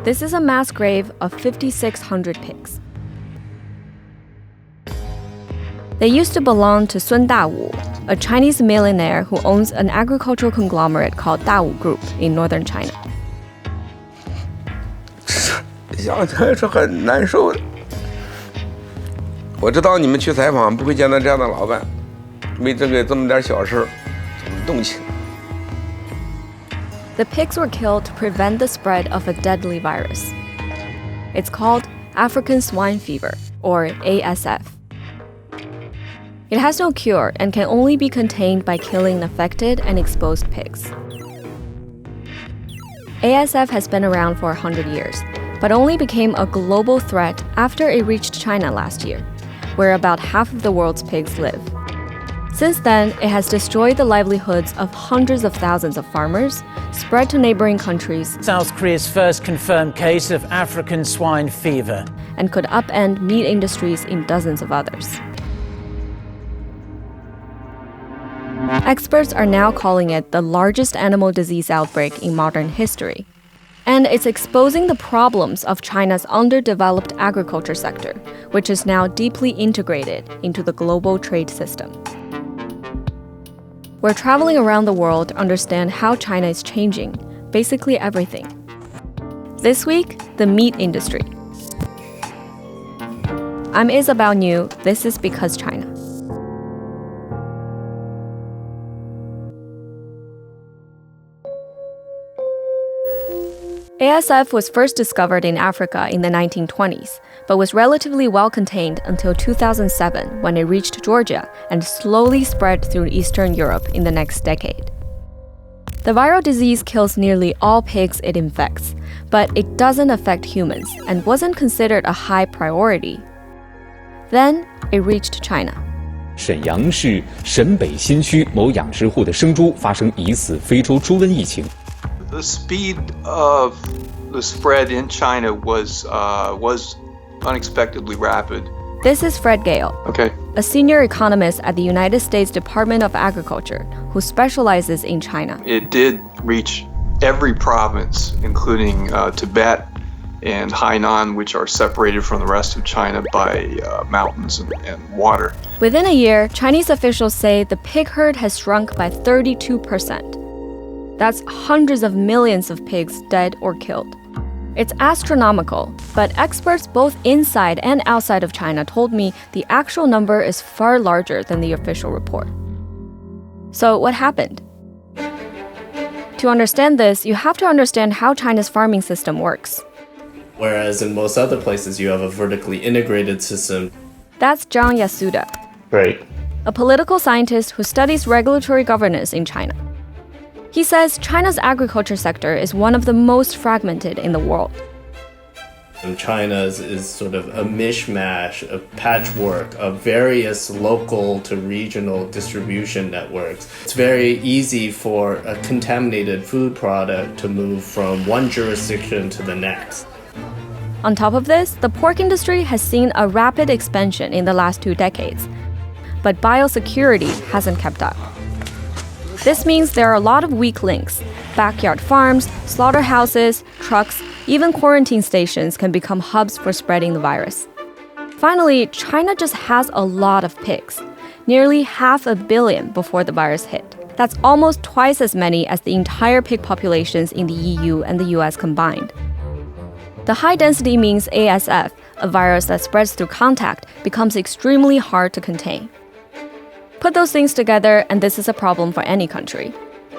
This is a mass grave of 5,600 pigs. They used to belong to Sun Dawu, a Chinese millionaire who owns an agricultural conglomerate called Dawu Group in northern China. 想起来是很难受的。我知道你们去采访不会见到这样的老板，为这么点小事这么动情。 The pigs were killed to prevent the spread of a deadly virus. It's called African Swine Fever, or ASF. It has no cure and can only be contained by killing affected and exposed pigs. ASF has been around for 100 years, but only became a global threat after it reached China last year, where about half of the world's pigs live. Since then, it has destroyed the livelihoods of hundreds of thousands of farmers, spread to neighboring countries, South Korea's first confirmed case of African swine fever, and could upend meat industries in dozens of others. Experts are now calling it the largest animal disease outbreak in modern history. And it's exposing the problems of China's underdeveloped agriculture sector, which is now deeply integrated into the global trade system. We're traveling around the world to understand how China is changing, basically everything. This week, the meat industry. I'm Isabelle Niu. This is Because China. ASF was first discovered in Africa in the 1920s, but was relatively well contained until 2007 when it reached Georgia and slowly spread through Eastern Europe in the next decade. The viral disease kills nearly all pigs it infects, but it doesn't affect humans and wasn't considered a high priority. Then it reached China. 沈阳市沈北新区某养殖户的生猪发生疑似非洲猪瘟疫情。 The speed of the spread in China was unexpectedly rapid. This is Fred Gale, Okay. a senior economist at the United States Department of Agriculture who specializes in China. It did reach every province, including Tibet and Hainan, which are separated from the rest of China by mountains and water. Within a year, Chinese officials say the pig herd has shrunk by 32%. That's hundreds of millions of pigs dead or killed. It's astronomical, but experts both inside and outside of China told me the actual number is far larger than the official report. So what happened? To understand this, you have to understand how China's farming system works. Whereas in most other places, you have a vertically integrated system. That's Zhang Yasuda, Right. a political scientist who studies regulatory governance in China. He says China's agriculture sector is one of the most fragmented in the world. And China's is sort of a mishmash, a patchwork of various local to regional distribution networks. It's very easy for a contaminated food product to move from one jurisdiction to the next. On top of this, the pork industry has seen a rapid expansion in the last 2 decades. But biosecurity hasn't kept up. This means there are a lot of weak links. Backyard farms, slaughterhouses, trucks, even quarantine stations can become hubs for spreading the virus. Finally, China just has a lot of pigs, nearly 500 million before the virus hit. That's almost twice as many as the entire pig populations in the EU and the US combined. The high density means ASF, a virus that spreads through contact, becomes extremely hard to contain. Put those things together, and this is a problem for any country.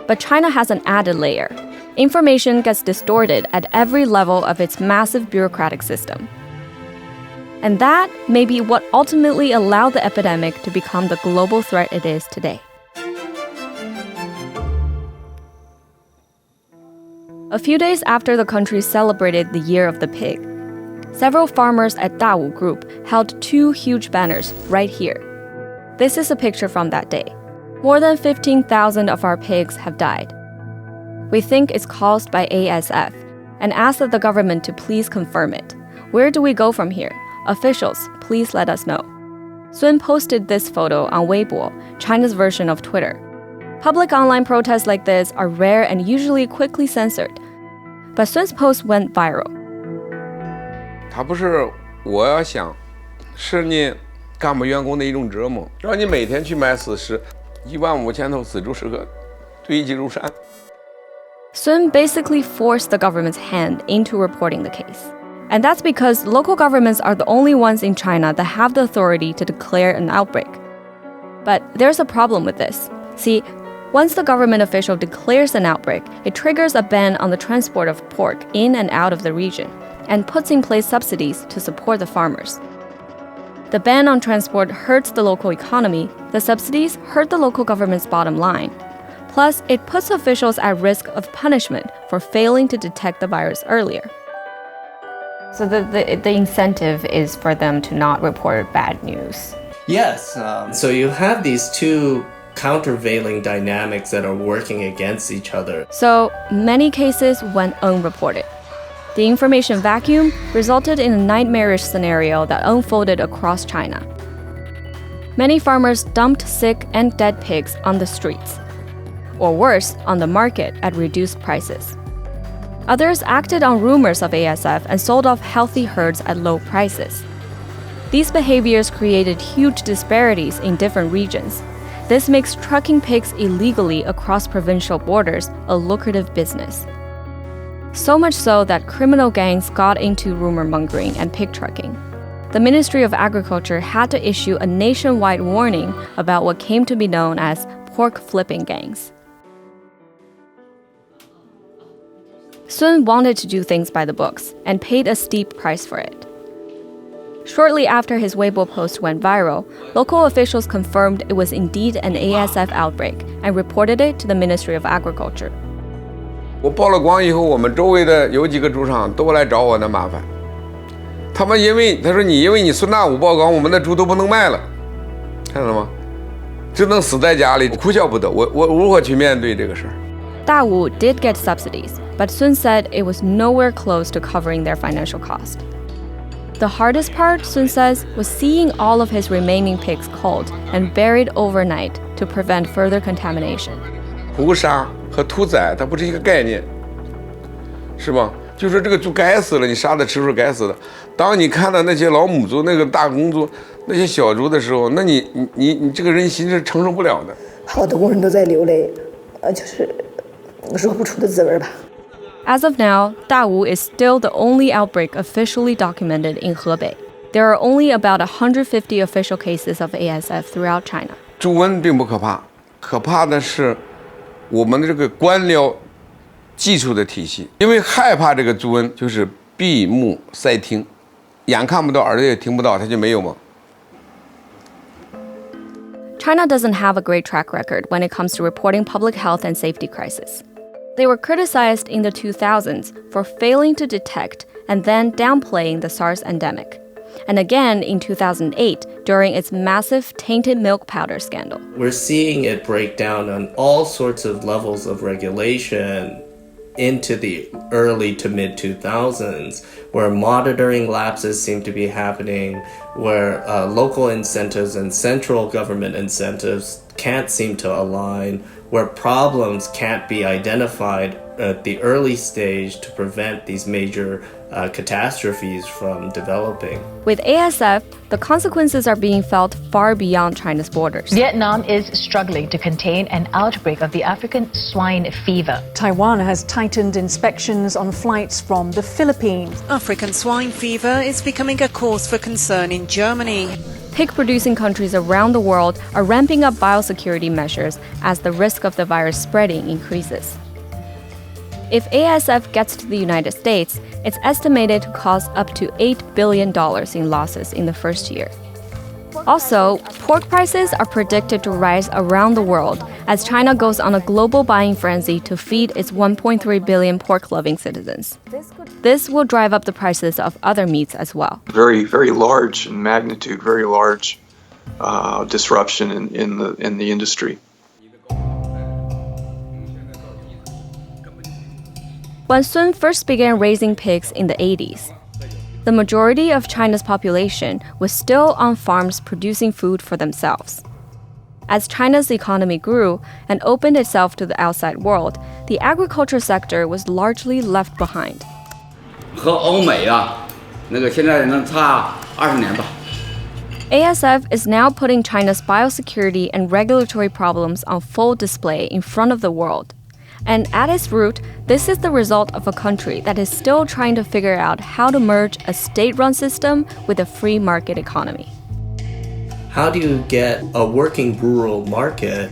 But China has an added layer. Information gets distorted at every level of its massive bureaucratic system. And that may be what ultimately allowed the epidemic to become the global threat it is today. A few days after the country celebrated the Year of the Pig, several farmers at Dawu Group held 2 huge banners right here. This is a picture from that day. More than 15,000 of our pigs have died. We think it's caused by ASF and ask that the government to please confirm it. Where do we go from here? Officials, please let us know. Sun posted this photo on Weibo, China's version of Twitter. Public online protests like this are rare and usually quickly censored. But Sun's post went viral. 他不是我要想，是你干部员工的一种折磨，让你每天去买死尸，15000头死猪是个堆积如山。Sun basically forced the government's hand into reporting the case. And that's because local governments are the only ones in China that have the authority to declare an outbreak. But there's a problem with this. See, once the government official declares an outbreak, it triggers a ban on the transport of pork in and out of the region, and puts in place subsidies to support the farmers. The ban on transport hurts the local economy, the subsidies hurt the local government's bottom line. Plus, it puts officials at risk of punishment for failing to detect the virus earlier. So the incentive is for them to not report bad news. Yes. So you have these two countervailing dynamics that are working against each other. So many cases went unreported. The information vacuum resulted in a nightmarish scenario that unfolded across China. Many farmers dumped sick and dead pigs on the streets, or worse, on the market at reduced prices. Others acted on rumors of ASF and sold off healthy herds at low prices. These behaviors created huge disparities in different regions. This makes trucking pigs illegally across provincial borders a lucrative business. So much so that criminal gangs got into rumor mongering and pig trucking. The Ministry of Agriculture had to issue a nationwide warning about what came to be known as pork flipping gangs. Sun wanted to do things by the books and paid a steep price for it. Shortly after his Weibo post went viral, local officials confirmed it was indeed an ASF outbreak and reported it to the Ministry of Agriculture. 我曝了光以后，我们周围的有几个猪场都来找我的麻烦。他们因为你孙大武曝光，我们的猪都不能卖了，看到了吗？只能死在家里，哭笑不得。我如何去面对这个事儿？ Dawu did get subsidies, but Sun said it was nowhere close to covering their financial cost. The hardest part, Sun says, was seeing all of his remaining pigs culled and buried overnight to prevent further contamination. 屠杀和屠宰它不是一个概念，是吧？就说这个猪该死了，你杀的吃是该死的。当你看到那些老母猪、那个大公猪、那些小猪的时候，那你这个人心是承受不了的。好多工人都在流泪，就是说不出的滋味吧。 As of now, Dawu is still the only outbreak officially documented in Hebei. There are only about 150 official cases of ASF throughout China. 猪瘟并不可怕，可怕的是我们的这个官僚技术的体系，因为害怕这个猪瘟，就是闭目塞听，眼看不到，耳朵也听不到，它就没有吗？ China doesn't have a great track record when it comes to reporting public health and safety crises. They were criticized in the 2000s for failing to detect and then downplaying the SARS endemic, and again in 2008 during its massive tainted milk powder scandal. We're seeing it break down on all sorts of levels of regulation into the early to mid 2000s, where monitoring lapses seem to be happening, where local incentives and central government incentives can't seem to align, where problems can't be identified at the early stage to prevent these major catastrophes from developing. With ASF, the consequences are being felt far beyond China's borders. Vietnam is struggling to contain an outbreak of the African swine fever. Taiwan has tightened inspections on flights from the Philippines. African swine fever is becoming a cause for concern in Germany. Pig-producing countries around the world are ramping up biosecurity measures as the risk of the virus spreading increases. If ASF gets to the United States, it's estimated to cost up to $8 billion in losses in the first year. Also, pork prices are predicted to rise around the world as China goes on a global buying frenzy to feed its 1.3 billion pork-loving citizens. This will drive up the prices of other meats as well. Very, very large in magnitude, very large disruption in the industry. When Sun first began raising pigs in the 80s, the majority of China's population was still on farms producing food for themselves. As China's economy grew and opened itself to the outside world, the agriculture sector was largely left behind. 和欧美啊，现在能差20年吧。 ASF is now putting China's biosecurity and regulatory problems on full display in front of the world. And at its root, this is the result of a country that is still trying to figure out how to merge a state-run system with a free market economy. How do you get a working rural market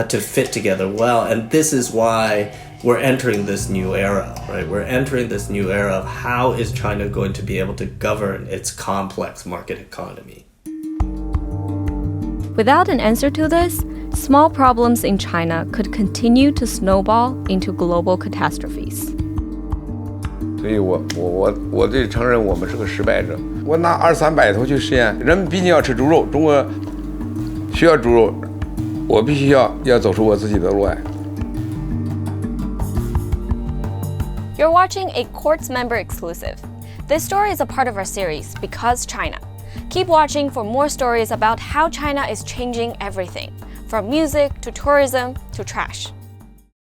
to fit together well? And this is why we're entering this new era, right? We're entering this new era of how is China going to be able to govern its complex market economy? Without an answer to this, small problems in China could continue to snowball into global catastrophes. 所以我得承认我们是个失败者。我拿200-300头去实验，人毕竟要吃猪肉，中国需要猪肉，我必须要走出我自己的路来。 You're watching a Quartz member exclusive. This story is a part of our series, Because China. Keep watching for more stories about how China is changing everything, from music to tourism to trash.